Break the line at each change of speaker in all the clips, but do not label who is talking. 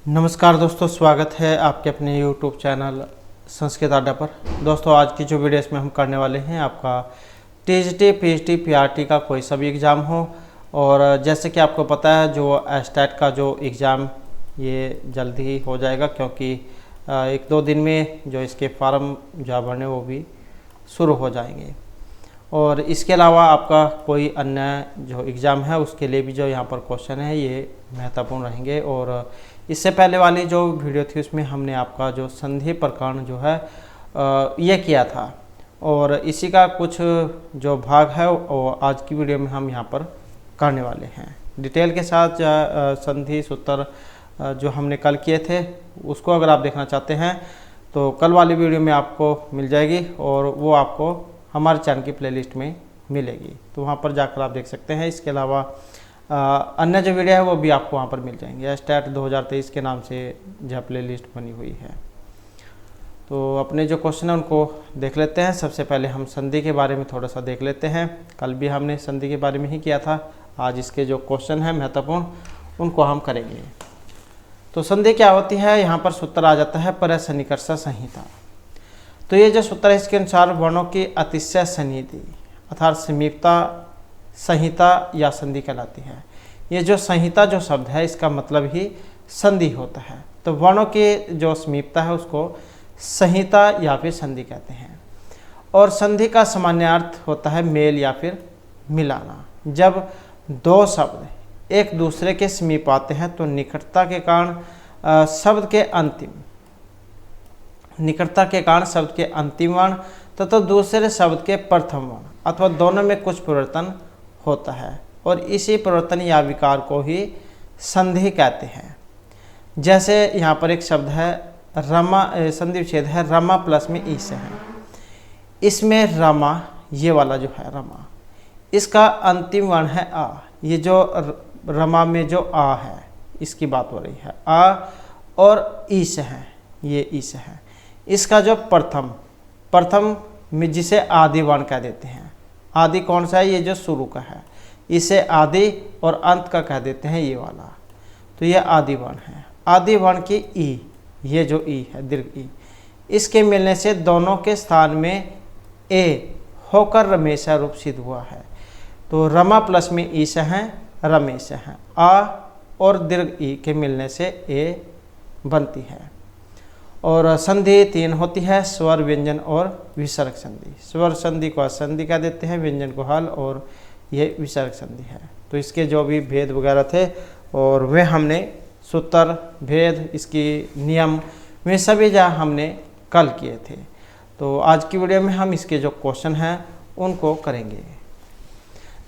नमस्कार दोस्तों, स्वागत है आपके अपने YouTube चैनल संस्कृत अड्डा पर। दोस्तों, आज की जो वीडियो इसमें हम करने वाले हैं, आपका TGT, PGT, PRT का कोई सा भी एग्ज़ाम हो। और जैसे कि आपको पता है, जो स्टैट का जो एग्ज़ाम ये जल्दी ही हो जाएगा, क्योंकि एक दो दिन में जो इसके फार्म जो भरने वो भी शुरू हो जाएंगे। और इसके अलावा आपका कोई अन्य जो एग्ज़ाम है उसके लिए भी जो यहाँ पर क्वेश्चन है ये महत्वपूर्ण रहेंगे। और इससे पहले वाली जो वीडियो थी उसमें हमने आपका जो संधि प्रकरण जो है ये किया था, और इसी का कुछ जो भाग है वो आज की वीडियो में हम यहाँ पर करने वाले हैं डिटेल के साथ। संधि सूत्र जो हमने कल किए थे उसको अगर आप देखना चाहते हैं तो कल वाली वीडियो में आपको मिल जाएगी, और वो आपको हमारे चैनल की प्लेलिस्ट में मिलेगी, तो वहाँ पर जाकर आप देख सकते हैं। इसके अलावा अन्य जो वीडियो है वो भी आपको वहाँ पर मिल जाएंगे। स्टैट 2023 के नाम से जो प्लेलिस्ट बनी हुई है। तो अपने जो क्वेश्चन है उनको देख लेते हैं। सबसे पहले हम संधि के बारे में थोड़ा सा देख लेते हैं। कल भी हमने संधि के बारे में ही किया था। आज इसके जो क्वेश्चन हैं महत्वपूर्ण उनको हम करेंगे। तो संधि क्या होती है, यहाँ पर सूत्र आ जाता है परसन्निकर्ष संहिता। तो ये जो सूत्र है इसके अनुसार वर्णों की अतिशय सन्निधि अर्थात समीपता संहिता या संधि कहलाती है। ये जो संहिता जो शब्द है इसका मतलब ही संधि होता है। तो वर्णों की जो समीपता है उसको संहिता या फिर संधि कहते हैं। और संधि का सामान्य अर्थ होता है मेल या फिर मिलाना। जब दो शब्द एक दूसरे के समीप आते हैं तो निकटता के कारण शब्द के अंतिम वर्ण तथा दूसरे शब्द के प्रथम वर्ण अथवा दोनों में कुछ परिवर्तन होता है, और इसी परिवर्तन या विकार को ही संधि कहते हैं। जैसे यहाँ पर एक शब्द है रमा, संधि विच्छेद है रमा प्लस में ई से है। इसमें रमा, ये वाला जो है रमा, इसका अंतिम वर्ण है आ। ये जो रमा में जो आ है इसकी बात हो रही है, आ और ई से है, ये ई से है। इसका जो प्रथम में जिसे आदि वर्ण कह देते हैं। आदि कौन सा है, ये जो शुरू का है, इसे आदि, और अंत का कह देते हैं ये वाला। तो ये आदि वर्ण है। आदि वर्ण की ई, ये जो ई है दीर्घ ई, इसके मिलने से दोनों के स्थान में ए होकर रमेशा रूप सिद्ध हुआ है। तो रमा प्लस में ई से हैं, रमेश हैं। आ और दीर्घ ई के मिलने से ए बनती है। और संधि तीन होती है, स्वर, व्यंजन और विसर्ग संधि। स्वर संधि को असंधि कह देते हैं, व्यंजन को हल, और ये विसर्ग संधि है। तो इसके जो भी भेद वगैरह थे और वे हमने सूत्र, भेद, इसकी नियम, वे सभी जहाँ हमने कल किए थे। तो आज की वीडियो में हम इसके जो क्वेश्चन हैं उनको करेंगे,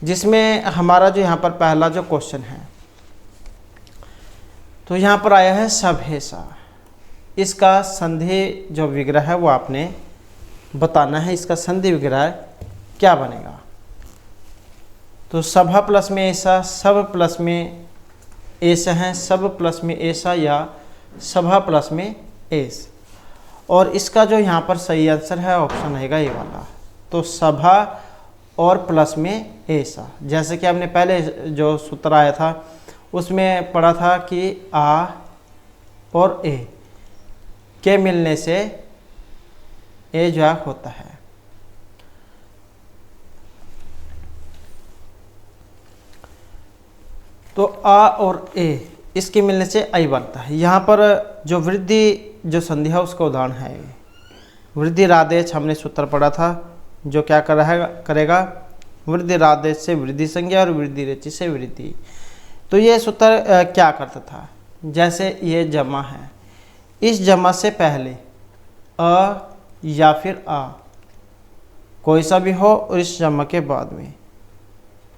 जिसमें हमारा जो यहाँ पर पहला जो क्वेश्चन है तो यहाँ पर आया है सभेसा। इसका संधि जो विग्रह है वो आपने बताना है। इसका संधि विग्रह क्या बनेगा। तो सभा प्लस में ऐसा, सब प्लस में ऐसा है, सब प्लस में ऐसा, या सभा प्लस में एस। और इसका जो यहाँ पर सही आंसर है ऑप्शन रहेगा ये वाला। तो सभा और प्लस में ऐसा, जैसे कि हमने पहले जो सूत्र आया था उसमें पढ़ा था कि आ और ए के मिलने से ए जो होता है। तो आ और ए इसके मिलने से आई बनता है। यहाँ पर जो वृद्धि जो संधि है उसका उदाहरण है वृद्धि रादेश। हमने सूत्र पढ़ा था जो क्या करेगा, वृद्धि रादेश से वृद्धि संज्ञा और वृद्धि रेचि से वृद्धि। तो ये सूत्र क्या करता था, जैसे ये जमा है, इस जमा से पहले अ या फिर आ कोई सा भी हो, और इस जमा के बाद में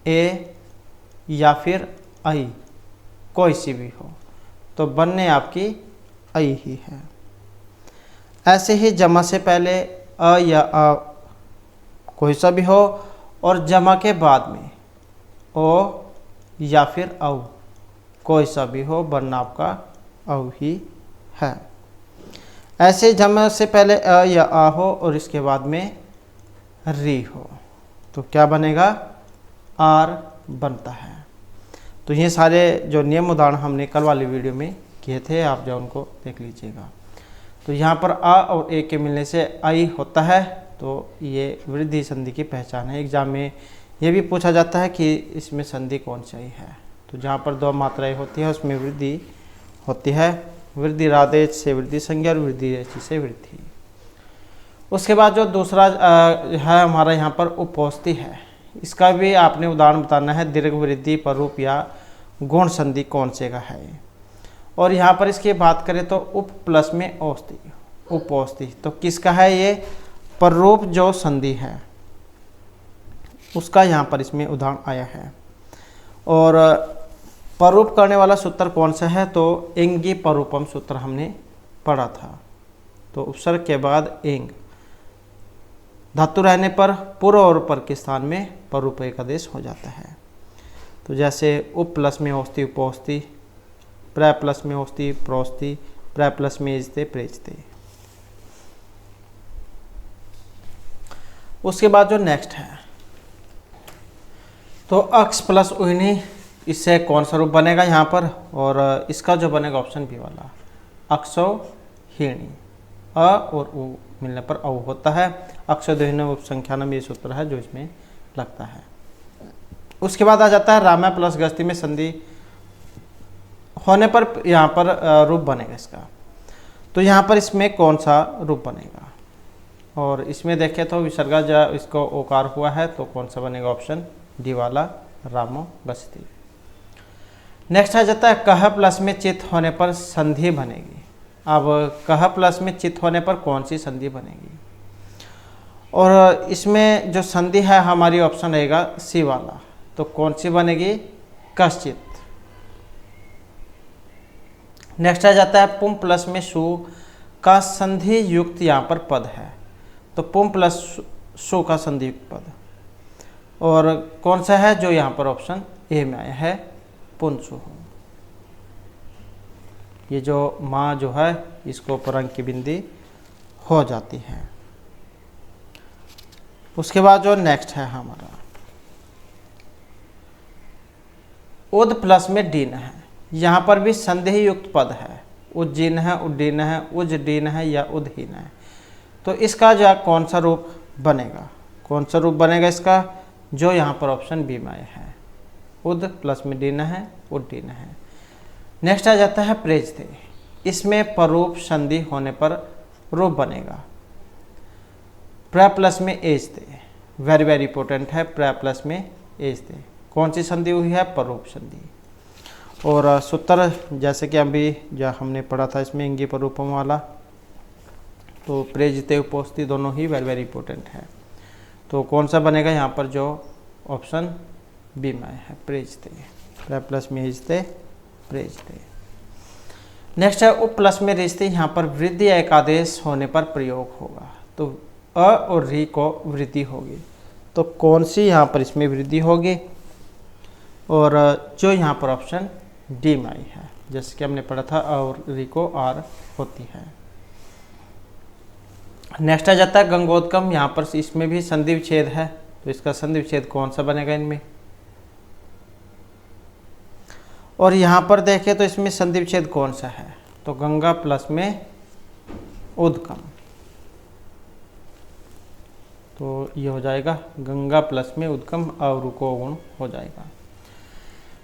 ए या फिर आई कोई सी भी हो, तो बनने आपकी आई ही है। ऐसे ही जमा से पहले अ या आ कोई सा भी हो, और जमा के बाद में ओ या फिर औ कोई सा भी हो, बनना आपका औ ही है। ऐसे जमा से पहले अ या आ हो और इसके बाद में री हो, तो क्या बनेगा, आर बनता है। तो ये सारे जो नियम उदाहरण हमने कल वाली वीडियो में किए थे, आप जो उनको देख लीजिएगा। तो यहाँ पर आ और ए के मिलने से आई होता है, तो ये वृद्धि संधि की पहचान है। एग्जाम में ये भी पूछा जाता है कि इसमें संधि कौन सी आई है। तो जहाँ पर दो मात्राएं होती है उसमें वृद्धि होती है। वृद्धि राधेच से वृद्धि संज्ञा और वृद्धि रेचि से वृद्धि। उसके बाद जो दूसरा है हमारा यहाँ पर उपौस्ती है। इसका भी आपने उदाहरण बताना है, दीर्घ वृद्धि पररूप या गुण संधि कौन से का है। और यहाँ पर इसकी बात करें तो उप प्लस में औस्ती, उपौस्ती तो किसका है, ये पररूप जो संधि है उसका यहाँ पर इसमें उदाहरण आया है। और पररूप करने वाला सूत्र कौन सा है, तो एंगी पररूपम सूत्र हमने पढ़ा था। तो उपसर्ग के बाद एंग, धातु रहने पर पूर्व और पर के स्थान में पररूप एक आदेश हो जाता है। तो जैसे उप प्लस में औस्ती उपौस्ती, प्र प्लस में औस्ती प्रोस्ती, प्र प्लस में इजते प्रेजते। उसके बाद जो नेक्स्ट है तो अक्ष प्लस उहिनी, इससे कौन सा रूप बनेगा यहाँ पर, और इसका जो बनेगा ऑप्शन बी वाला अक्षो हीणी, अ और उ मिलने पर औ होता है। अक्षोदहीन उपसंख्यानम ये सूत्र है जो इसमें लगता है। उसके बाद आ जाता है रामा प्लस गस्ती में संधि होने पर यहाँ पर रूप बनेगा इसका। तो यहाँ पर इसमें कौन सा रूप बनेगा, और इसमें देखें तो विसर्गा जब इसको ओकार हुआ है तो कौन सा बनेगा, ऑप्शन डी वाला रामो गस्ती। नेक्स्ट आ जाता है कह प्लस में चित होने पर संधि बनेगी। अब कह प्लस में चित होने पर कौन सी संधि बनेगी, और इसमें जो संधि है हमारी ऑप्शन रहेगा सी वाला। तो कौन सी बनेगी, कश्चित। नेक्स्ट आ जाता है पुम प्लस में सु का संधि युक्त यहाँ पर पद है। तो पुम प्लस सु का संधि युक्त पद, और कौन सा है, जो यहाँ पर ऑप्शन ए में आया है पुंसु। ये जो माँ जो है इसको परंग की बिंदी हो जाती है। उसके बाद जो नेक्स्ट है हमारा उद प्लस में डीन है। यहाँ पर भी संधि युक्त पद है, उज्जीन है, उड्डीन है, उज्डीन है या उदहीन है। तो इसका जो कौन सा रूप बनेगा, कौन सा रूप बनेगा इसका, जो यहाँ पर ऑप्शन बी में है उद प्लस में डीन है, उड्डीन है। नेक्स्ट आ जाता है प्रेजते। इसमें पररूप संधि होने पर रूप बनेगा प्र प्लस में एजते। वेरी वेरी इंपॉर्टेंट है, प्र प्लस में एजते। कौन सी संधि हुई है, पररूप संधि। और सूत्र जैसे कि अभी जो हमने पढ़ा था इसमें इंगी पररूपम वाला, तो प्रेजते उपौस्ती दोनों ही वेरी वेरी इंपॉर्टेंट है। तो कौन सा बनेगा यहाँ पर, जो ऑप्शन बी में है प्रेजते, प्र प्लस में एजते प्रेजते। नेक्स्ट है उप प्लस में रिश्ते, यहाँ पर वृद्धि एक आदेश होने पर प्रयोग होगा। तो अ और री को वृद्धि होगी, तो कौन सी यहाँ पर इसमें वृद्धि होगी, और जो यहाँ पर ऑप्शन डी में आई है, जैसे कि हमने पढ़ा था और री को आर होती है। नेक्स्ट आ जाता है गंगोदकम। यहाँ पर इसमें भी संधि विच्छेद है, तो इसका संधि विच्छेद कौन सा बनेगा इनमें, और यहाँ पर देखें तो इसमें संधि विच्छेद कौन सा है, तो गंगा प्लस में उदकम। तो ये हो जाएगा गंगा प्लस में उदकम और रुको गुण हो जाएगा।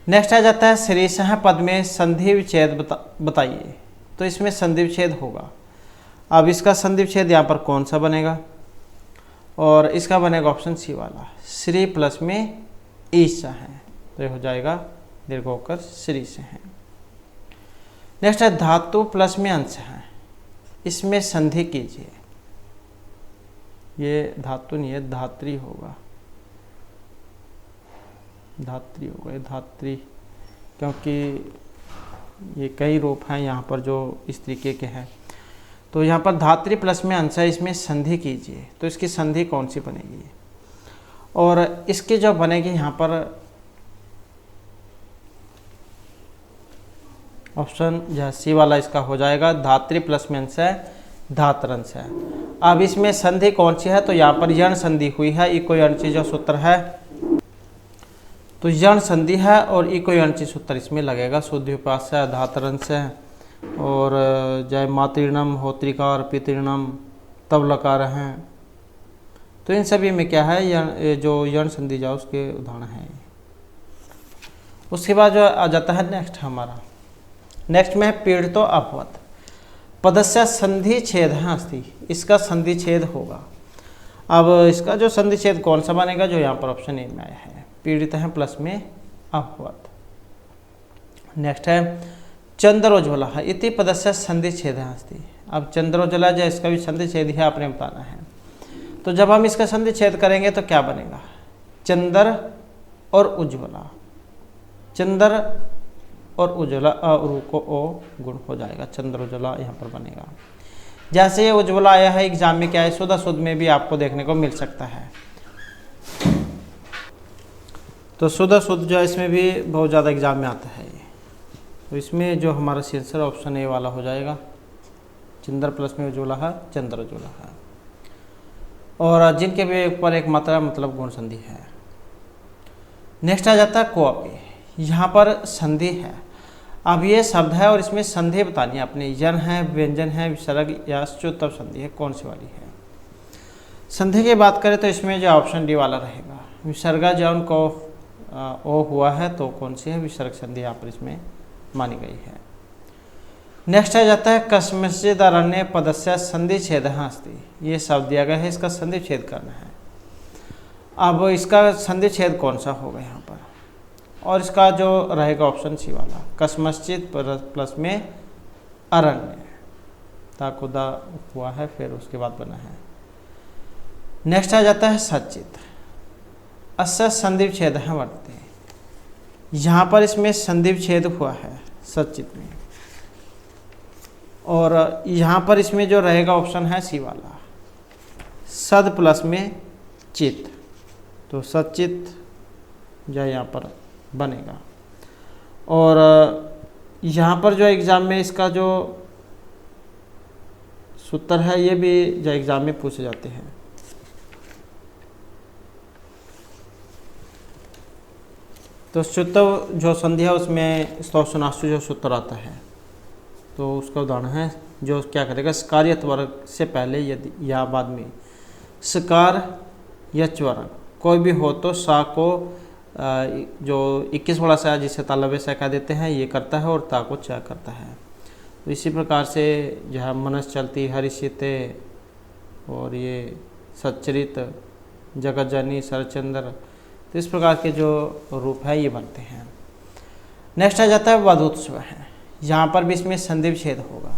नेक्स्ट आ जाता है श्रीसह पद में संधि विच्छेद बताइए। तो इसमें संधि विच्छेद होगा। अब इसका संधि विच्छेद यहाँ पर कौन सा बनेगा, और इसका बनेगा ऑप्शन सी वाला श्री प्लस में ईसा है, तो ये हो जाएगा दीर्घ होकर श्री से है। नेक्स्ट है धातु प्लस में अंश है। इसमें संधि कीजिए। ये धातु नहीं है, धात्री होगा, धात्री होगा, ये धात्री, क्योंकि ये कई रूप हैं यहाँ पर जो इस तरीके के हैं। तो यहाँ पर धात्री प्लस में अंश है, इसमें संधि कीजिए। तो इसकी संधि कौन सी बनेगी, और इसकी जो बनेगी यहाँ पर ऑप्शन जो सी वाला इसका हो जाएगा धात्री प्लस में अंश है, धातरंश है। अब इसमें संधि कौन सी है, तो यहाँ पर यण संधि हुई है। इको यणची जो सूत्र है, तो यण संधि है और इको यणची सूत्र इसमें लगेगा। शुद्ध उपास्य धातरंश है, और चाहे मातृणम होत्रिकार पितृणम तब लकार हैं, तो इन सभी में क्या है जो यण संधि जा उसके उदाहरण हैं। उसके बाद जो आ जाता है नेक्स्ट हमारा, नेक्स्ट में है पीड़ितो अपवत पदस्य संधि छेद है अस्ति, इसका संधि छेद होगा। अब इसका जो संधि छेद कौन सा बनेगा, जो यहाँ पर ऑप्शन ए में आया है, पीड़ित है प्लस में अपवत। नेक्स्ट है चंद्रोज्वला है इति पदस्य संधि छेद है अस्ति। अब चंद्रोज्वला जो इसका भी संधि छेद है आपने बताना है। तो जब हम इसका संधि छेद करेंगे तो क्या बनेगा, चंद्र और उज्ज्वला, चंद्र और उज्ज्वला को ओ गुण हो जाएगा, चंद्रोज्वला यहाँ पर बनेगा। जैसे ये उज्ज्वला आया है एग्जाम में, क्या है सुधा सुध में भी आपको देखने को मिल सकता है। तो सुधा सुध जो इसमें भी बहुत ज़्यादा एग्जाम में आता है ये, तो इसमें जो हमारा आंसर ऑप्शन ए वाला हो जाएगा, चंद्र प्लस में उज्ज्वला है, चंद्र उज्ज्वला है, और जिनके भी ऊपर एक मात्रा मतलब गुण संधि है। नेक्स्ट आ जाता है कोअपि, यहाँ पर संधि है। अब ये शब्द है और इसमें संधि बतानी है अपने, यन है, व्यंजन है, विसर्ग या तब संधि है, कौन सी वाली है। संधि की बात करें तो इसमें जो ऑप्शन डी वाला रहेगा, विसर्ग जो उनको ओ हुआ है तो कौन सी है, विसर्ग संधि यहाँ पर इसमें मानी गई है। नेक्स्ट आ जाता है कस्मचिद अरण्य पदस्य संधि छेद अस्ति, ये शब्द दिया गया है, इसका संधि छेद करना है। अब इसका संधि छेद कौन सा होगा यहाँ पर, और इसका जो रहेगा ऑप्शन सी वाला, कस्मचिद प्लस में अरण्य, ताकुदा हुआ है फिर उसके बाद बना है। नेक्स्ट आ जाता है सचित, अस्य संधि छेद है वर्तते, यहाँ पर इसमें संधि छेद हुआ है सचित में, और यहाँ पर इसमें जो रहेगा ऑप्शन है सी वाला, सद प्लस में चित, तो सचित जो यहाँ पर बनेगा। और यहाँ पर जो एग्ज़ाम में इसका जो सूत्र है ये भी जो एग्ज़ाम में पूछे जाते हैं। तो सूत्र जो संधि है उसमें स्तौसनाशु जो सूत्र आता है, तो उसका उदाहरण है जो क्या करेगा, सकार्यत वर्ग से पहले यदि या बाद में सकार या च्वर्ग कोई भी हो तो सा को जो 21 वाला सा जिसे तालव्य सा कह देते हैं ये करता है, और ता को च करता है। तो इसी प्रकार से जो है मनस चलती, हरिषिते, और ये सच्चरित, जगतजनी, शरचंद्र, तो इस प्रकार के जो रूप है ये बनते हैं। नेक्स्ट आ जाता है वधुत्सव है, यहाँ पर भी इसमें संधि छेद होगा।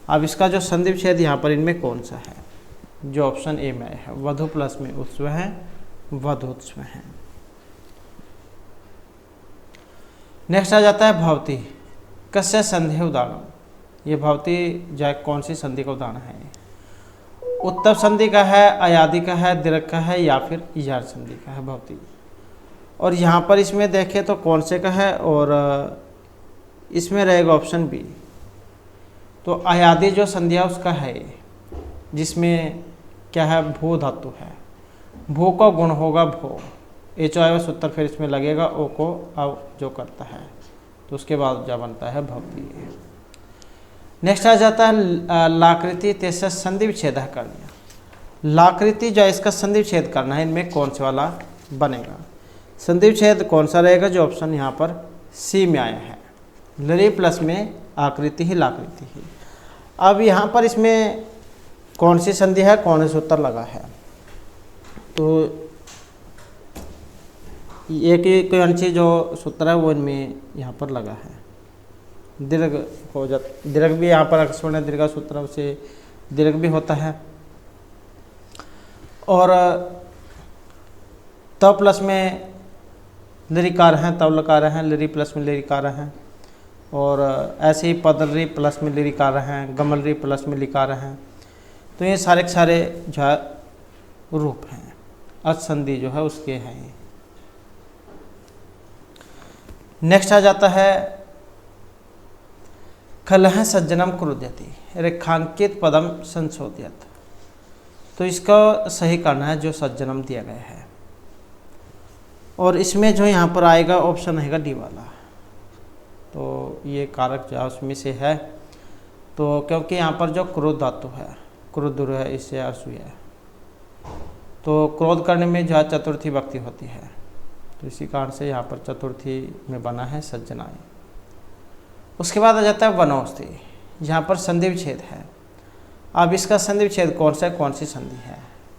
अब इसका जो संधि छेद यहाँ पर इनमें कौन सा है, जो ऑप्शन ए में है, वधु प्लस में उत्सव है, वधुत्सव है। नेक्स्ट आ जाता है भवती, कस्य संधि उदाहरण, ये भवती जो कौन सी संधि का उदाहरण है, उत्तम संधि का है, अयादि का है, दीर्घ का है, या फिर ईजार संधि का है भवती। और यहाँ पर इसमें देखें तो कौन से का है, और इसमें रहेगा ऑप्शन बी, तो अयादि जो संधि है उसका है, जिसमें क्या है, भू धातु है, भू का गुण होगा भो, एच आएगा सूत्र फिर इसमें लगेगा, ओ को अब जो करता है, तो उसके बाद जो बनता है भवती। नेक्स्ट आ जाता है लाकृति तेज संधि विच्छेद करना, लाकृति जो इसका संधि विच्छेद करना है, इनमें कौन से वाला बनेगा, संधि विच्छेद कौन सा रहेगा, जो ऑप्शन यहाँ पर सी में आया है, लरी प्लस में आकृति ही लाकृति ही। अब यहाँ पर इसमें कौन सी संधि है, कौन सा सूत्र लगा है, तो एक कोई अंशी जो सूत्र है वो इनमें यहाँ पर लगा है, दीर्घ हो जाता, दीर्घ भी यहाँ पर अक्षवर्ण दीर्घ सूत्र उसे दीर्घ भी होता है, और त प्लस में लिरिकार हैं, तब लकार हैं, लिरि प्लस में लिरिकार हैं, और ऐसे ही पदलरी प्लस में लिरिकार हैं, गमलरी प्लस में लिकार हैं। तो ये सारे के सारे जो है रूप हैं, असंधि जो है उसके हैं। नेक्स्ट आ जाता है कलह सज्जनम क्रुध्यति रेखांकित पदम संशोधित, तो इसका सही करना है जो सज्जनम दिया गया है, और इसमें जो यहाँ पर आएगा ऑप्शन रहेगा डी वाला, तो ये कारक जो है उसमें से है तो क्योंकि यहाँ पर जो क्रोध धातु है, क्रुद्ध है, इससे असूय है, तो क्रोध करने में जो चतुर्थी भक्ति होती है, तो इसी कारण से यहाँ पर चतुर्थी में बना है सज्जनाएं। उसके बाद आ जाता है वनौषधि, यहाँ पर संधि विच्छेद है। अब इसका संधि विच्छेद कौन सा है, कौन सी संधि है,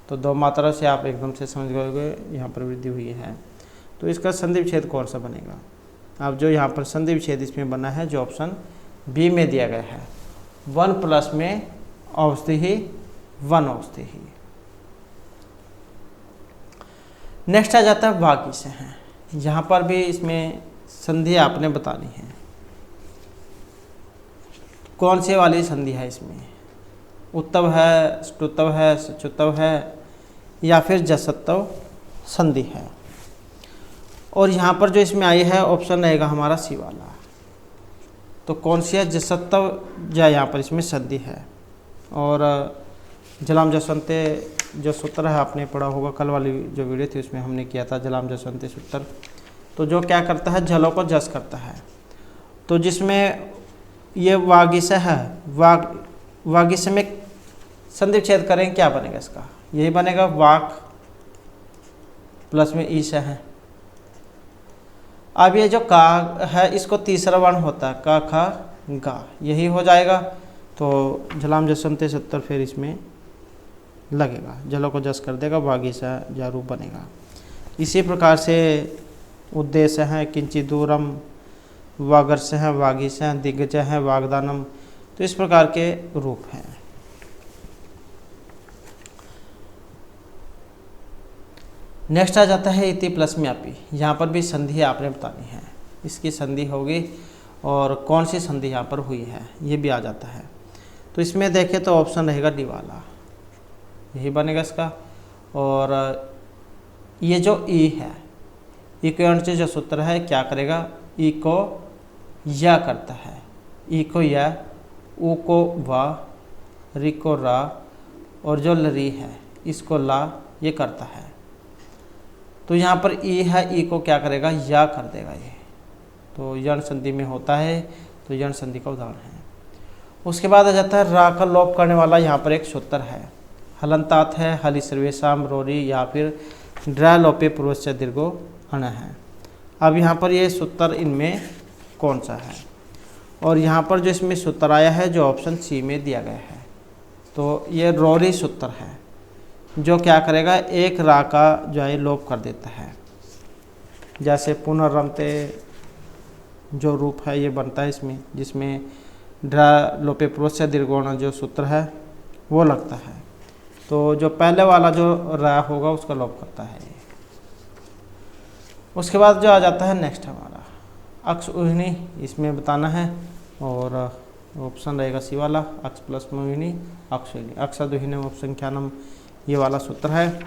तो दो मात्रा से आप एकदम से समझ गए यहाँ पर वृद्धि हुई है, तो इसका संधि विच्छेद कौन सा बनेगा। अब जो यहाँ पर संधि विच्छेद इसमें बना है, जो ऑप्शन बी में दिया गया है, 1 प्लस में औषधि ही वन औषधि ही। नेक्स्ट आ जाता है वागी से हैं, यहाँ पर भी इसमें संधि आपने बतानी है, कौन से वाली संधि है इसमें, उत्तव है, ष्टुत्व है, सचुत्व है, या फिर जसत्व संधि है। और यहाँ पर जो इसमें आई है ऑप्शन रहेगा हमारा सी वाला, तो कौन सी है, जसत्व या यहाँ पर इसमें संधि है। और जलाम जसवंते जो सूत्र है आपने पढ़ा होगा, कल वाली जो वीडियो थी उसमें हमने किया था जलाम जसवंते सूत्र, तो जो क्या करता है, जलों को जस करता है। तो जिसमें ये वागीस है, वागीस में संधि विच्छेद करें, क्या बनेगा इसका, यही बनेगा वाक प्लस में ईश है। अब ये जो का है, इसको तीसरा वर्ण होता है, का खा गा, यही हो जाएगा। तो जलाम जसवंते सूत्र फिर इसमें लगेगा, जलों को जस कर देगा, वागीसा जा रूप बनेगा। इसी प्रकार से उद्देश्य है, किंचित दूरम, वागर्ष है, वागीस है, दिग्गज है, वागदानम, तो इस प्रकार के रूप हैं। नेक्स्ट आ जाता है इति प्लस में अपी, यहाँ पर भी संधि आपने बतानी है, इसकी संधि होगी और कौन सी संधि यहाँ पर हुई है ये भी आ जाता है। तो इसमें देखें तो ऑप्शन रहेगा डी वाला, यही बनेगा इसका। और ये जो ई है, ई के अंश जो सूत्र है क्या करेगा, ई को या करता है, ई को या, ऊ को वा, री को रा, और जो लरी है इसको ला, ये करता है। तो यहाँ पर ई है, ई को क्या करेगा, या कर देगा ये, तो यण संधि में होता है, तो यण संधि का उदाहरण है। उसके बाद आ जाता है रा का लोप करने वाला, यहाँ पर एक सूत्र है, हलंतात है, हलि सर्वेशम रोरी, या फिर ड्रा लोपे पूर्वश्च दीर्घो अण है। अब यहाँ पर ये सूत्र इनमें कौन सा है, और यहाँ पर जो इसमें सूत्र आया है जो ऑप्शन सी में दिया गया है, तो ये रोरी सूत्र है, जो क्या करेगा, एक रा का जो है लोप कर देता है। जैसे पुनर्रमते जो रूप है ये बनता है इसमें, जिसमें ड्रा लोपे प्रोस्य दीर्घोण जो सूत्र है वो लगता है, तो जो पहले वाला जो रा होगा उसका लोप करता है। उसके बाद जो आ जाता है नेक्स्ट हमारा अक्ष उहिनी, इसमें बताना है, और ऑप्शन रहेगा सी वाला, अक्ष प्लस में उहिनी, अक्ष उहिनी, अक्षदुहिनम उपसंख्यानम, ये वाला सूत्र है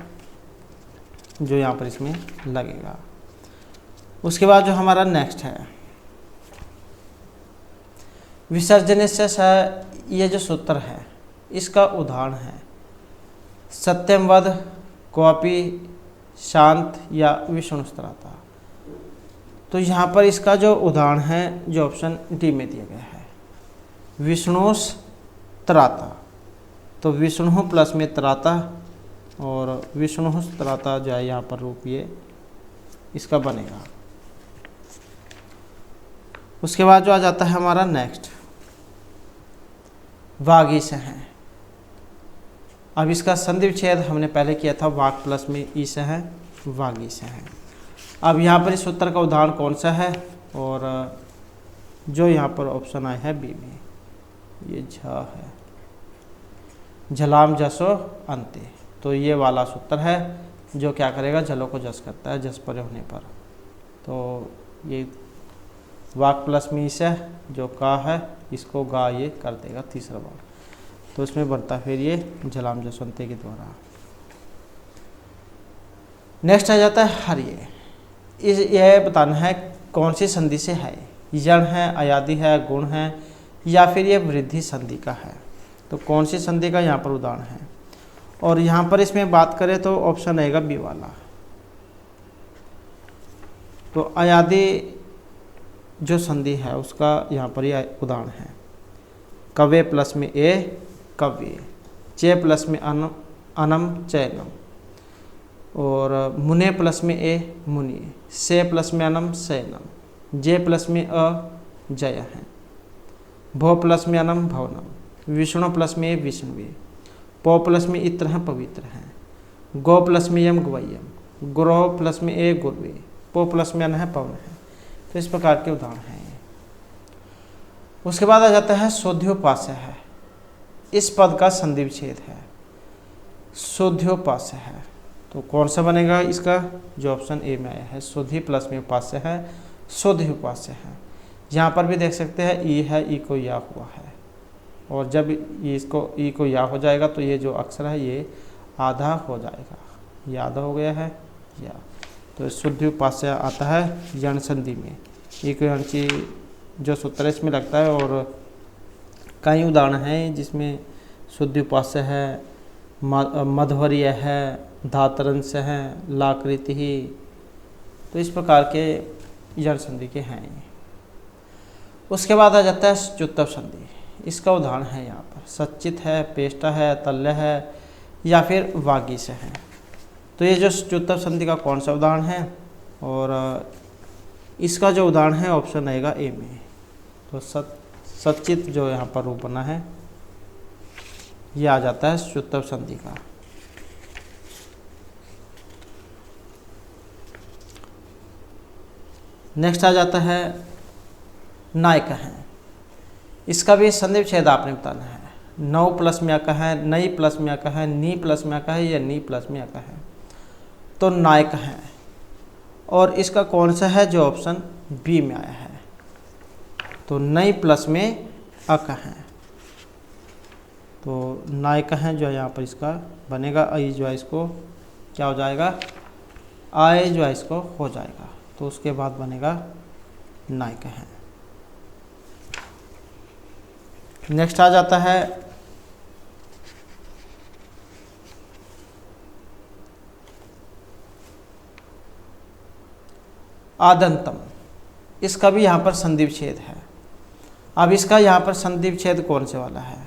जो यहाँ पर इसमें लगेगा। उसके बाद जो हमारा नेक्स्ट है विसर्जन से, ये जो सूत्र है इसका उदाहरण है सत्यम वद, क्वापी, शांत या विष्णुस्त्राता। तो यहाँ पर इसका जो उदाहरण है जो ऑप्शन डी में दिया गया है, विष्णुस्त्राता, तो विष्णु प्लस में त्राता, और विष्णुस्त्राता जो है यहाँ पर रूप ये इसका बनेगा। उसके बाद जो आ जाता है हमारा नेक्स्ट वागीस है। अब इसका संधि विच्छेद हमने पहले किया था, वाक प्लस में ईस है, वागीस है। अब यहाँ पर इस सूत्र का उदाहरण कौन सा है, और जो यहाँ पर ऑप्शन आया है बी में, ये झ है, झलाम जसो अंते, तो ये वाला सूत्र है जो क्या करेगा, जलों को जस करता है, जस पर होने पर। तो ये वाक प्लस में इस है, जो का है इसको गा ये कर देगा तीसरा बार, तो इसमें बनता फिर ये झलाम जसवंते के द्वारा। नेक्स्ट आ जाता है हरिये, यह बताना है कौन सी संधि से है, यण है, अयादि है, गुण है, या फिर ये वृद्धि संधि का है, तो कौन सी संधि का यहाँ पर उदाहरण है। और यहाँ पर इसमें बात करें तो ऑप्शन रहेगा बी वाला, तो अयादि जो संधि है उसका यहाँ पर ये उदाहरण है। कवे प्लस में ए कव्य, चे प्लस में अनम चैनम, और मुने प्लस में ए मुनि, से प्लस में अनम सैनम, जे प्लस में अ जय है, भो प्लस में अनम भवनम, विष्णु प्लस में ए विष्णुवे, पो प्लस में इत्र है पवित्र है, गो प्लस में यम गवयम, गुरो प्लस में ए गुरवे, पो प्लस में अन है पवन है। तो इस प्रकार के उदाहरण हैं। उसके बाद आ जाता है शोध्योपास्य है। इस पद का संधि विच्छेद है, शोध्योपास्य है। तो कौन सा बनेगा इसका, जो ऑप्शन ए में आया है, शोधि प्लस में उपास्य है, शोध्योपास्य है। यहाँ पर भी देख सकते हैं ई है, ई को या हुआ है, और जब इसको ई को या हो जाएगा तो ये जो अक्षर है ये आधा हो जाएगा, ये आधा हो गया है या। तो शोध्योपास्य आता है यण संधि में, ई को यणची जो सूत्र इसमें लगता है। और कई उदाहरण हैं जिसमें शोध्योपास्य है, मध्वर्य है, धातरंश है, लाकृति ही। तो इस प्रकार के यण संधि के हैं। उसके बाद आ जाता है च्युत्तव संधि। इसका उदाहरण है यहाँ पर सच्चित है, पेष्टा है, तल्य है या फिर वागीश है। तो ये जो च्युत्तव संधि का कौन सा उदाहरण है, और इसका जो उदाहरण है ऑप्शन आएगा ए में। तो सच्चित जो यहाँ पर रूप बना है ये आ जाता है च्युत्तव संधि का। नेक्स्ट आ जाता है नायक है। इसका भी संधि विच्छेद आपने बताना है। नौ प्लस में अका है, नई प्लस में अका है, नी प्लस में अका है या नी प्लस में अका है। तो नायक है, और इसका कौन सा है, जो ऑप्शन बी में आया है। तो नई प्लस में अक है, तो नायक है जो यहाँ पर इसका बनेगा। आई जो है इसको क्या हो जाएगा, आय जो है इसको हो जाएगा। तो उसके बाद बनेगा नायक है। नेक्स्ट आ जाता है आदंतम। इसका भी यहाँ पर संधि विच्छेद है। अब इसका यहाँ पर संधि विच्छेद कौन से वाला है,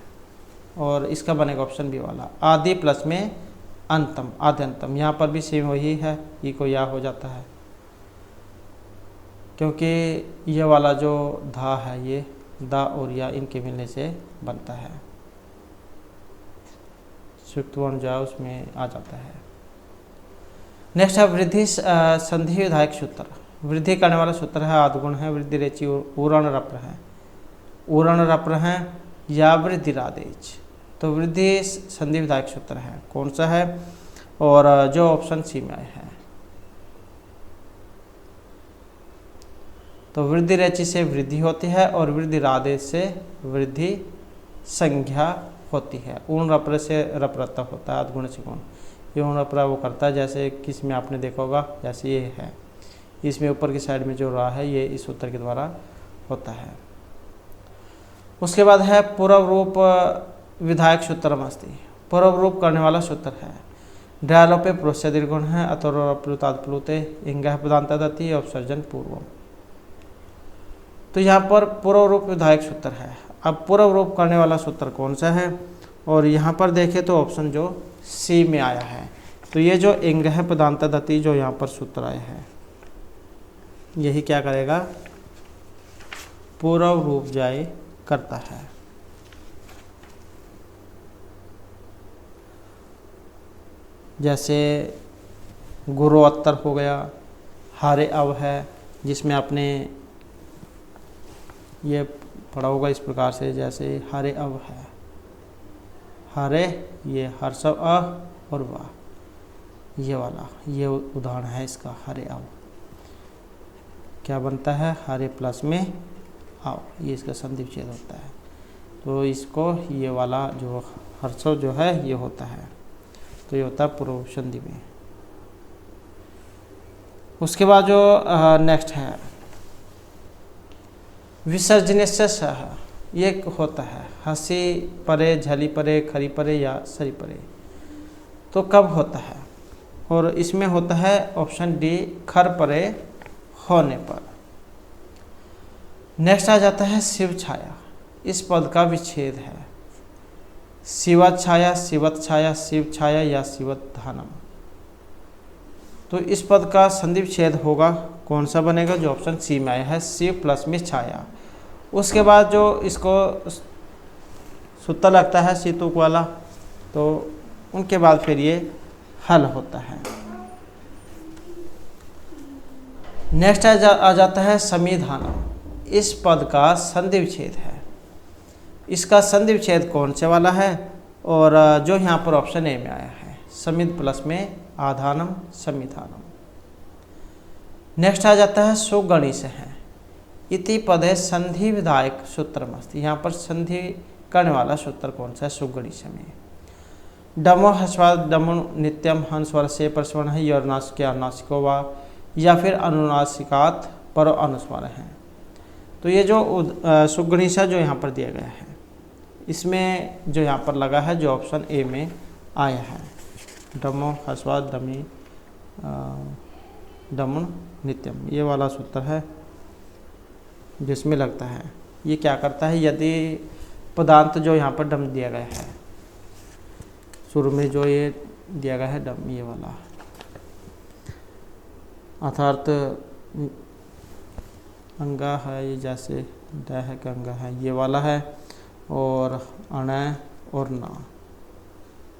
और इसका बनेगा ऑप्शन बी वाला, आदि प्लस में अंतम, आद्यंतम। यहाँ पर भी सेम वही है, ई को या हो जाता है, क्योंकि ये वाला जो धा है ये दा और या इनके मिलने से बनता है। सुक्त वर्ण जो है उसमें आ जाता है। नेक्स्ट है वृद्धि संधि विधायक सूत्र। वृद्धि करने वाला सूत्र है आदगुण है, वृद्धि रेचि उरण रप्र है, उरण रप्र है या वृद्धि रादेच। तो वृद्धि संधि विधायक सूत्र है, कौन सा है, और जो ऑप्शन सी में आया है। तो वृद्धि रेचि से वृद्धि होती है और वृद्धि रादेश से वृद्धि संज्ञा होती है। ऊर्ण रप्र से रप्रता होता है, आदगुण से गुण। ये ऊर्ण रप्रा वो करता है, जैसे किस में आपने देखा होगा, जैसे ये है, इसमें ऊपर की साइड में जो रहा है ये इस सूत्र के द्वारा होता है। उसके बाद है पूर्व रूप विधायक सूत्रम अस्ति। पूर्व रूप करने वाला सूत्र है। ड्यालोपे प्रोस्य दीर्घुण है, अतोप्लुते इंग पदांत दति अपसर्जन पूर्वम। तो यहाँ पर पूर्व रूप विधायक सूत्र है। अब पूर्व रूप करने वाला सूत्र कौन सा है, और यहाँ पर देखें तो ऑप्शन जो सी में आया है। तो ये जो इंग है पदांत दति जो यहाँ पर सूत्र आया है, यही क्या करेगा, पूर्व रूप जाए करता है। जैसे गुरोत्तर हो गया, हारे अव है, जिसमें आपने ये पढ़ा होगा इस प्रकार से, जैसे हारे अव है, हारे ये हर्षव अ और वाह, ये वाला ये उदाहरण है इसका। हारे अव क्या बनता है, हारे प्लस में आओ, ये इसका संधि विच्छेद होता है। तो इसको ये वाला जो हर्षव जो है ये होता है, तो ये होता है पूर्व संधि में। उसके बाद जो नेक्स्ट है विसर्जनीय सह, ये होता है हंसी परे, झली परे, खरी परे या सरी परे। तो कब होता है, और इसमें होता है ऑप्शन डी, खर परे होने पर। नेक्स्ट आ जाता है शिव छाया। इस पद का विच्छेद है। शिवत छाया, शिवत छाया, शिव छाया या शिवधानम। तो इस पद का संधि विच्छेद होगा, कौन सा बनेगा? जो ऑप्शन सी में आया है, शिव प्लस में छाया। उसके बाद जो इसको सूत्र लगता है सीतुक वाला, तो उनके बाद फिर ये हल होता है। नेक्स्ट आ जाता है समिधानम। इस पद का संधि विच्छेद है। इसका संधि विच्छेद कौन से वाला है? और जो यहाँ पर ऑप्शन ए में आया है, समिध प्लस में आधानम, समिधानम। नेक्स्ट आ जाता है सुगणिश है। इति पद है संधि विधायक सूत्रमस्ति। यहाँ पर संधि करने वाला सूत्र कौन सा है? सुगणिश में। डमो हस्वाद डमो नित्यम हंस स्वर से प्रश्न है, यौरनासिक अनुनासिको वा, या फिर अनुनासिकात पर अनुस्वार है। तो ये जो सुगणिश है जो यहाँ पर दिया गया है, इसमें जो यहाँ पर लगा है जो ऑप्शन ए में आया है, डमो हस्वाद डमी डमुन नित्यम, ये वाला सूत्र है जिसमें लगता है। ये क्या करता है? यदि पदांत जो यहाँ पर डम दिया गया है, शुरू में जो ये दिया गया है डम, ये वाला अर्थात अंगा है, ये जैसे ड है कि अंगा है, ये वाला है, और अण और ना,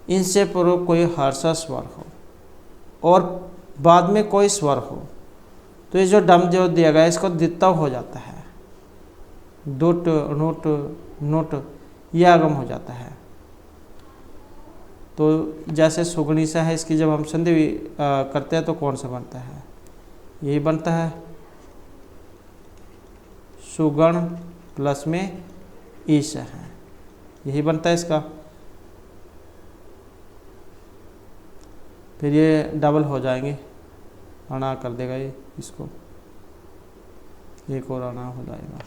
इनसे पूर्व कोई हर्षा स्वर हो और बाद में कोई स्वर हो, तो ये जो डम जो दिया गया है इसको द्वित्व हो जाता है। दुट नुट नुट ये आगम हो जाता है। तो जैसे सुगणिश है, इसकी जब हम संधि करते हैं तो कौन सा बनता है? यही बनता है, सुगण प्लस में ईश है, यही बनता है इसका। फिर ये डबल हो जाएंगे, अना कर देगा ये इसको, एक और अना हो जाएगा।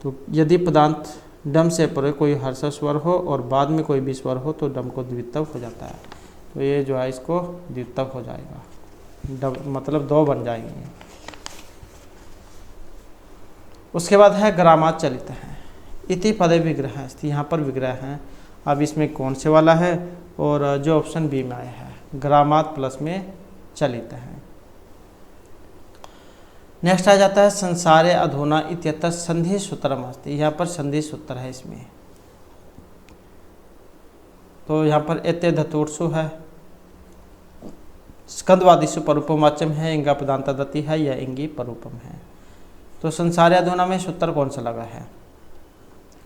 तो यदि पदांत डम से परे कोई हर्ष स्वर हो और बाद में कोई भी स्वर हो तो डम को द्वित्व हो जाता है। तो ये जो है इसको द्वित्व हो जाएगा, डब मतलब दो बन जाएंगे। उसके बाद है ग्रामात चलित है। इति पदे विग्रह है, यहाँ पर विग्रह है। अब इसमें कौन से वाला है? और जो ऑप्शन बी में आया है, ग्रामात प्लस में चलित है। नेक्स्ट आ जाता है संसारे अधुना इत्यत्र संधि सूत्रम अस्ति। यहाँ पर संधि सूत्र है इसमें। तो यहाँ पर एते धतुर्सु है, स्कंदवादिशु परूपम वाच्यम है, इंगा पदांता दति है या इंगी परूपम है। तो संसारे अधुना में सूत्र कौन सा लगा है?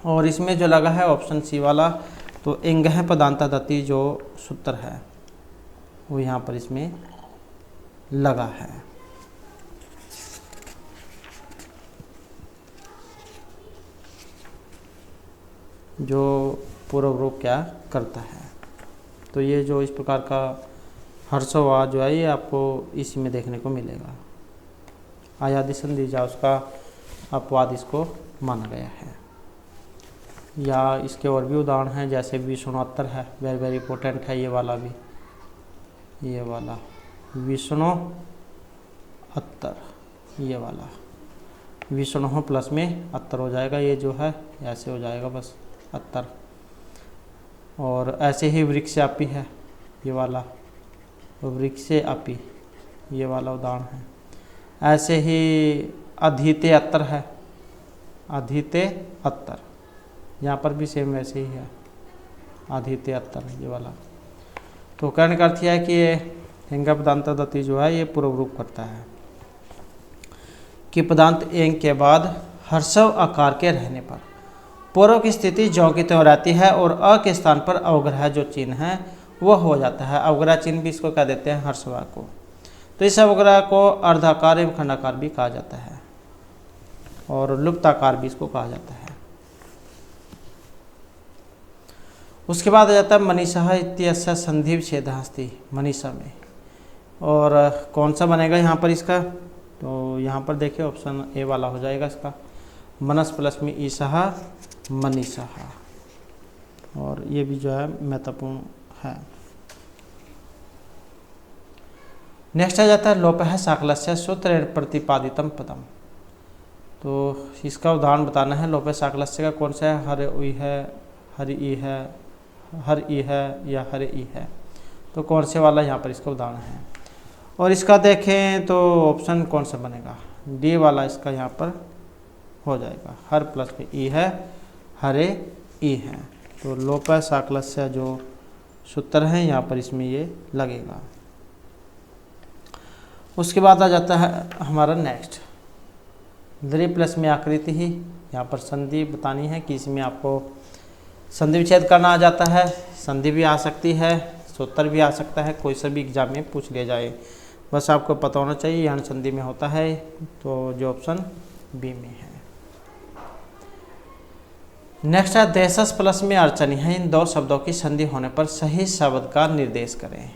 और इसमें जो लगा है ऑप्शन सी वाला, तो इंग है पदांता दति जो सूत्र है वो यहाँ पर इसमें लगा है। जो पूर्व रूप क्या करता है। तो ये जो इस प्रकार का हर्षवा जो है ये आपको इसी में देखने को मिलेगा। आयादि संधि जा उसका अपवाद इसको माना गया है। या इसके और भी उदाहरण हैं, जैसे विष्णुत्तर है, वेरी वेरी इंपॉर्टेंट है ये वाला भी, ये वाला विष्णु अत्तर, ये वाला विष्णु प्लस में अत्तर हो जाएगा, ये जो है ऐसे हो जाएगा बस अत्तर। और ऐसे ही वृक्षापी है ये वाला, वृक्षे अपी ये वाला उदाहरण है। ऐसे ही अधीते अत्तर है, अधीते अत्तर, यहाँ पर भी सेम वैसे ही है, अधीते अत्तर ये वाला। तो कहने का अर्थ है कि ये हिंगा पदांत दति जो है ये पूर्व रूप करता है कि पदांत एंग के बाद हर्षव आकार के रहने पर पूर्व की स्थिति ज्यों की त्यों रहती है और अ के स्थान पर अवग्रह जो चिन्ह है वह हो जाता है। अवग्रह चिन्ह भी इसको कह देते हैं हर्षवा को। तो इस अवग्रह को अर्धाकार एवं खंडाकार भी कहा जाता है और लुप्ताकार भी इसको कहा जाता है। उसके बाद आ जाता है मनीषा इत्यस्य संधि विच्छेदः अस्ति, मनीषा में। और कौन सा बनेगा यहाँ पर इसका? तो यहाँ पर देखिए ऑप्शन ए वाला हो जाएगा इसका, मनस प्लस में ईशा मनीषा। और ये भी जो है महत्वपूर्ण है। नेक्स्ट आ जाता है लोप है साकलस्य सूत्र प्रतिपादितम पदम। तो इसका उदाहरण बताना है। लोपे साकलस्य का कौन सा है? हर ई है, हर ई है, हर ई है या हर ई है। तो कौन से वाला यहाँ पर इसका उदाहरण है। और इसका देखें तो ऑप्शन कौन सा बनेगा? डी वाला इसका यहाँ पर हो जाएगा। हर प्लस में ई है, हरे ई है। तो लोपे साकलस्य जो सूत्र है यहाँ पर इसमें ये लगेगा। उसके बाद आ जाता है हमारा नेक्स्ट, द्रि प्लस में आकृति ही। यहाँ पर संधि बतानी है कि इसमें आपको संधि विच्छेद करना आ जाता है, संधि भी आ सकती है, सूत्र भी आ सकता है, कोई सा भी एग्जाम में पूछ लिया जाए, बस आपको पता होना चाहिए यण संधि में होता है। तो जो ऑप्शन बी में है। नेक्स्ट है देशस प्लस में अर्चनी है। इन दो शब्दों की संधि होने पर सही शब्द का निर्देश करें।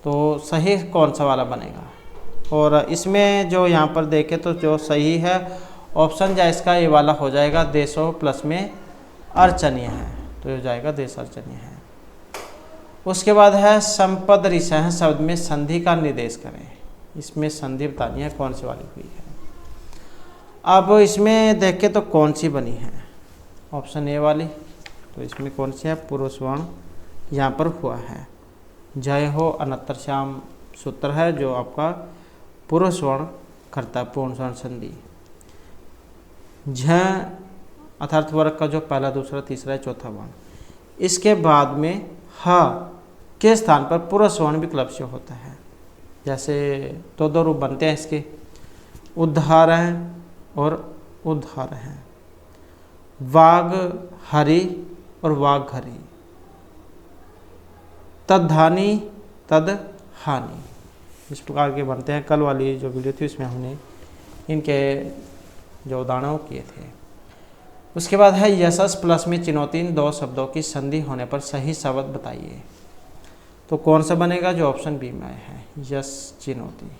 तो सही कौन सा वाला बनेगा? और इसमें जो यहाँ पर देखें तो जो सही है ऑप्शन जो इसका ये वाला हो जाएगा, देशों प्लस में अर्चनीय है, तो ये हो जाएगा देश अर्चनीय है। उसके बाद है संपद ऋषः शब्द में संधि का निर्देश करें। इसमें संधि बतानी है कौन सी वाली हुई है। अब इसमें देखें तो कौन सी बनी है? ऑप्शन ए वाली। तो इसमें कौन सी है? पुरुष वर्ण यहाँ पर हुआ है। जय हो अनंतर श्याम सूत्र है जो आपका पुरुष वर्ण करता है, पूर्ण स्वर्ण संधि। झ अर्थात वर्ग का जो पहला, दूसरा, तीसरा, चौथा वर्ण, इसके बाद में ह के स्थान पर पुरुष वर्ण विकल्प से होता है। जैसे दो रूप बनते हैं इसके, उद्धार हैं और उद्धार हैं, वाग हरि और वाग हरि, तद्धानी तद हानि, इस प्रकार के बनते हैं। कल वाली जो वीडियो थी उसमें हमने इनके जो उदाहरण किए थे। उसके बाद है यशस प्लस में चुनौती। इन दो शब्दों की संधि होने पर सही शब्द बताइए। तो कौन सा बनेगा? जो ऑप्शन बी में है, यश चुनौती।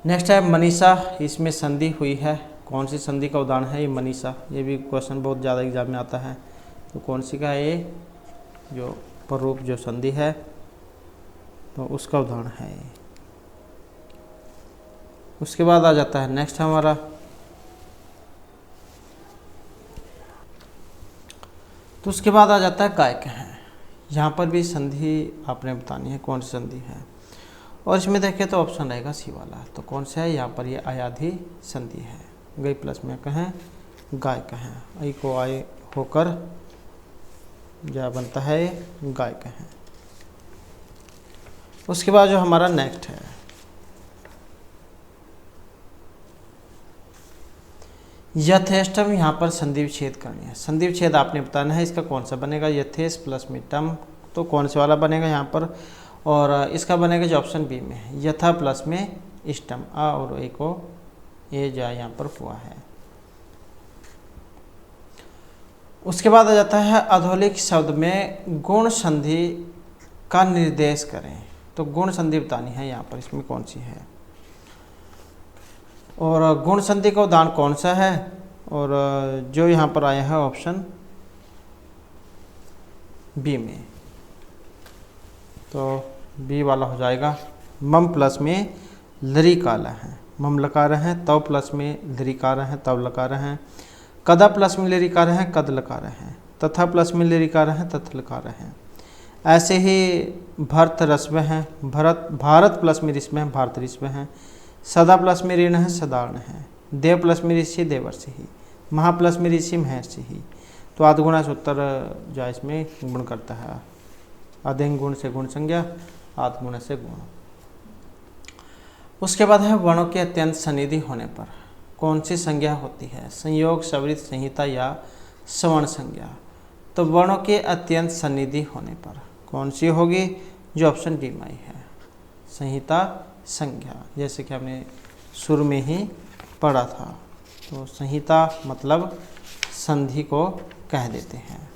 नेक्स्ट है मनीषा। इसमें संधि हुई है, कौन सी संधि का उदाहरण है? ये मनीषा। ये भी क्वेश्चन बहुत ज़्यादा एग्जाम में आता है। तो कौन सी का है? ये जो प्ररूप जो संधि है तो उसका उदाहरण है ये। उसके बाद आ जाता है नेक्स्ट हमारा तो उसके बाद आ जाता है कायक है। यहाँ पर भी संधि आपने बतानी है कौन सी संधि है। और इसमें देखें तो ऑप्शन रहेगा सी वाला। तो कौन सा है? यहाँ पर ये आयाधी संधि है। गई प्लस में कहें गाय कहें, आई को आय होकर क्या बनता है? गाय कहें। उसके बाद जो हमारा नेक्स्ट है यथेष्टम। यहाँ पर संधि विच्छेद करनी है। संधि विच्छेद आपने बताना है, इसका कौन सा बनेगा? यथेष प्लस में टम, तो कौन से वाला बनेगा यहाँ पर? और इसका बनेगा जो ऑप्शन बी में है, यथा प्लस में इष्टम, आ और ए को ए जा यहाँ पर हुआ है। उसके बाद आ जाता है अधोलिखित शब्द में गुण संधि का निर्देश करें। तो गुण संधि बतानी है यहाँ पर, इसमें कौन सी है? और गुण संधि का उदाहरण कौन सा है? और जो यहाँ पर आया है ऑप्शन बी में, तो बी वाला हो जाएगा। मम प्लस में लरिकाला है, मम लकार हैं, तव प्लस में लरिकार हैं, तव लकार हैं, कदा प्लस में लरिकार हैं, कद लकार हैं, तथा प्लस में लरिकार हैं, तथ लकार हैं। ऐसे ही भरत रस्व हैं, भारत प्लस में रिस्व हैं, भारत रिस्व हैं, सदा प्लस में ऋण है, सदार्ण है, देव प्लस में ऋषि, देवर्षि ही, महा प्लस में ऋषि, महर्षि ही। तो आधगुणा सूत्र जो इसमें गुण करता है। आधेंग गुण से गुण संज्ञा, आधगुण से गुण। उसके बाद है वर्णों के अत्यंत सन्निधि होने पर कौन सी संज्ञा होती है? संयोग, सवृत, संहिता या सवर्ण संज्ञा। तो वर्णों के अत्यंत सन्निधि होने पर कौन सी होगी? जो ऑप्शन डी में है, संहिता संज्ञा। जैसे कि हमने शुरू में ही पढ़ा था। तो संहिता मतलब संधि को कह देते हैं।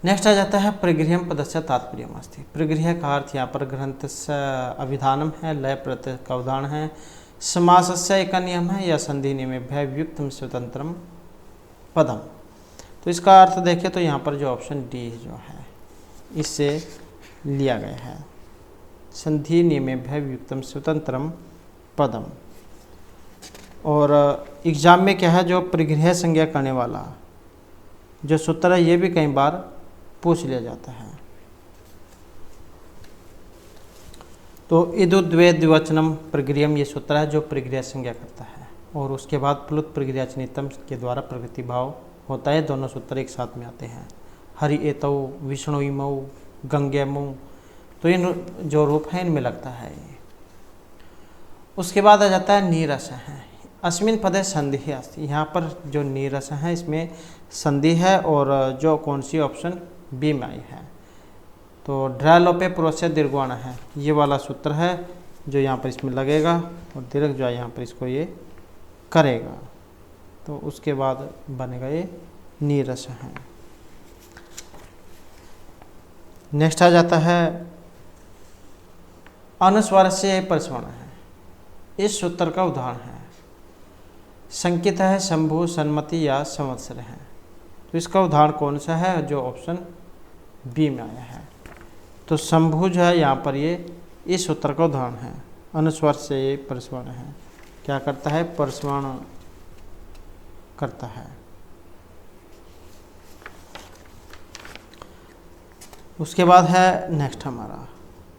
नेक्स्ट आ जाता है प्रगृह्यम पदस्य तात्पर्यम अस्ति। प्रगृह्य का अर्थ यहाँ पर ग्रंथस्य अभिधानम है, लय प्रत्यय का उदाहरण है, समासस्य एक नियम है या संधि नियमेभ्य व्युक्तम स्वतंत्रम पदम। तो इसका अर्थ देखें तो यहाँ पर जो ऑप्शन डी जो है इससे लिया गया है, संधि नियमेभ्यः वियुक्तम स्वतंत्रम पदम। और एग्जाम में क्या है, जो परिग्रह संज्ञा करने वाला जो सूत्र है ये भी कई बार पूछ लिया जाता है। तो इदु द्वे द्विवचनम परिग्रहम ये सूत्र है जो परिग्रह संज्ञा करता है। और उसके बाद प्लुत परिग्रहचनितम के द्वारा प्रकृति भाव होता है। दोनों सूत्र एक साथ में आते हैं। हरि एतौ, विष्णु इमौ, गंगेमौ, तो इन जो रूप है इनमें लगता है। उसके बाद आ जाता है नीरस है। अस्मिन पदे संधि अस्ति, यहाँ पर जो नीरस है इसमें संधि है और जो कौन सी ऑप्शन बी में आई है। तो ड्रालोपे पुरुष दीर्घवाण है, ये वाला सूत्र है जो यहाँ पर इसमें लगेगा और दीर्घ जो है यहाँ पर इसको ये करेगा। तो उसके बाद बनेगा ये नीरस है। नेक्स्ट आ जाता है अनुस्वार से प्रस्वर्ण है। इस सूत्र का उदाहरण है संकित है, शंभु, सन्मति या संवत्सर है। तो इसका उदाहरण कौन सा है, जो ऑप्शन बी में आया है। तो शंभु जो है यहाँ पर ये इस सूत्र का उदाहरण है। अनुस्वार से ये प्रस्वर्ण है, क्या करता है, प्रस्वर्ण करता है। उसके बाद है नेक्स्ट हमारा,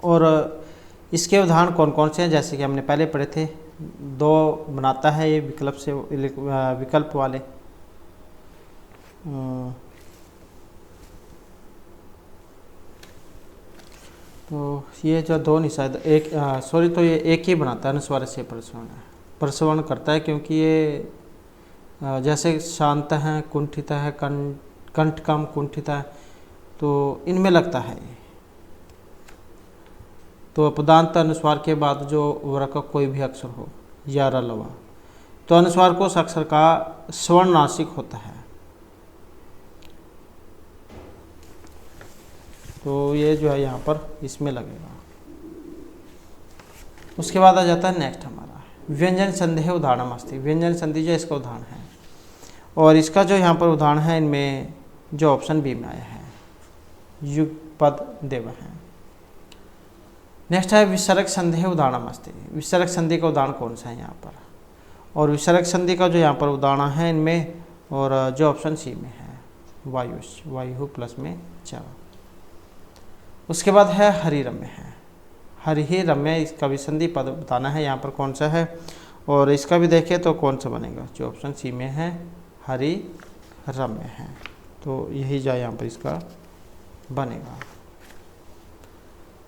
और इसके उदाहरण कौन कौन से हैं, जैसे कि हमने पहले पढ़े थे। दो बनाता है ये विकल्प से, विकल्प वाले। तो ये जो दो नहीं शायद एक, सॉरी, तो ये एक ही बनाता है अनुस्वार से प्रस्वर्ण है। प्रस्वर्ण करता है क्योंकि ये जैसे शांत है, कुंठित है, कंठ कम कुंठित है, तो इनमें लगता है। तो अपदांत अनुस्वार के बाद जो वर्ग का कोई भी अक्षर हो या रलवा, तो अनुस्वार को उस अक्षर का स्वर्णनासिक होता है। तो ये जो है यहाँ पर इसमें लगेगा। उसके बाद आ जाता है नेक्स्ट हमारा व्यंजन संधि उदाहरण अस्ति। व्यंजन संधि जो इसका उदाहरण है, और इसका जो यहाँ पर उदाहरण है इनमें जो ऑप्शन बी में आया है युगपद देव है। नेक्स्ट है विसर्ग संधि उदाहरण अस्ति। विसर्ग संधि का उदाहरण कौन सा है यहाँ पर, और विसर्ग संधि का जो यहाँ पर उदाहरण है इनमें, और जो ऑप्शन सी में है वायुष, वायु प्लस में च। उसके बाद है हरिरम्य है। हरि रम्य, इसका भी संधि पद बताना है यहाँ पर कौन सा है, और इसका भी देखें तो कौन सा बनेगा, जो ऑप्शन सी में है हरि रम्य है। तो यही जो यहाँ पर इसका बनेगा।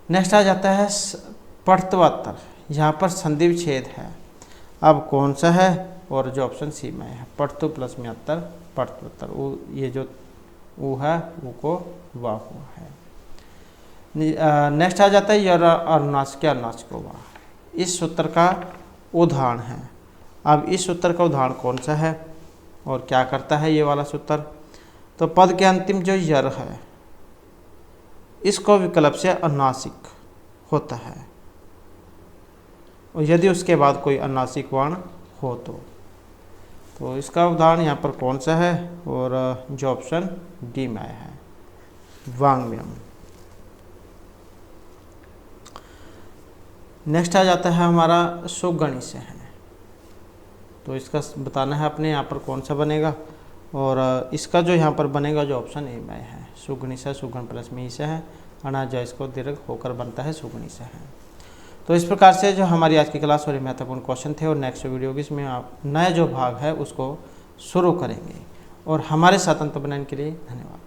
नेक्स्ट आ जाता है पठ्तवत्तर। यहाँ पर संधि विच्छेद है, अब कौन सा है, और जो ऑप्शन सी में है पठ्तु प्लस में उत्तर पठ्तवत्तर। वो ये जो वो है वो को वाह हुआ है। नेक्स्ट आ जाता है यर अनुनासिक अनुनासिक वाह। इस सूत्र का उदाहरण है। अब इस सूत्र का उदाहरण कौन सा है और क्या करता है ये वाला सूत्र, तो पद के अंतिम जो यर है इसको विकल्प से अनुनासिक होता है, और यदि उसके बाद कोई अनुनासिक वर्ण हो तो इसका उदाहरण यहाँ पर कौन सा है, और जो ऑप्शन डी में आया है वांग्मयम। नेक्स्ट आ जाता है हमारा सुगणि से है। तो इसका बताना है अपने यहाँ पर कौन सा बनेगा, और इसका जो यहाँ पर बनेगा जो ऑप्शन ए में है सुगणि से, सुगण प्लस में ही से है, अनाज जो इसको दीर्घ होकर बनता है सुगणि से है। तो इस प्रकार से जो हमारी आज की क्लास वाले महत्वपूर्ण क्वेश्चन थे, और नेक्स्ट वीडियो की इसमें आप नया जो भाग है उसको शुरू करेंगे। और हमारे साथ अंत बनाने के लिए धन्यवाद।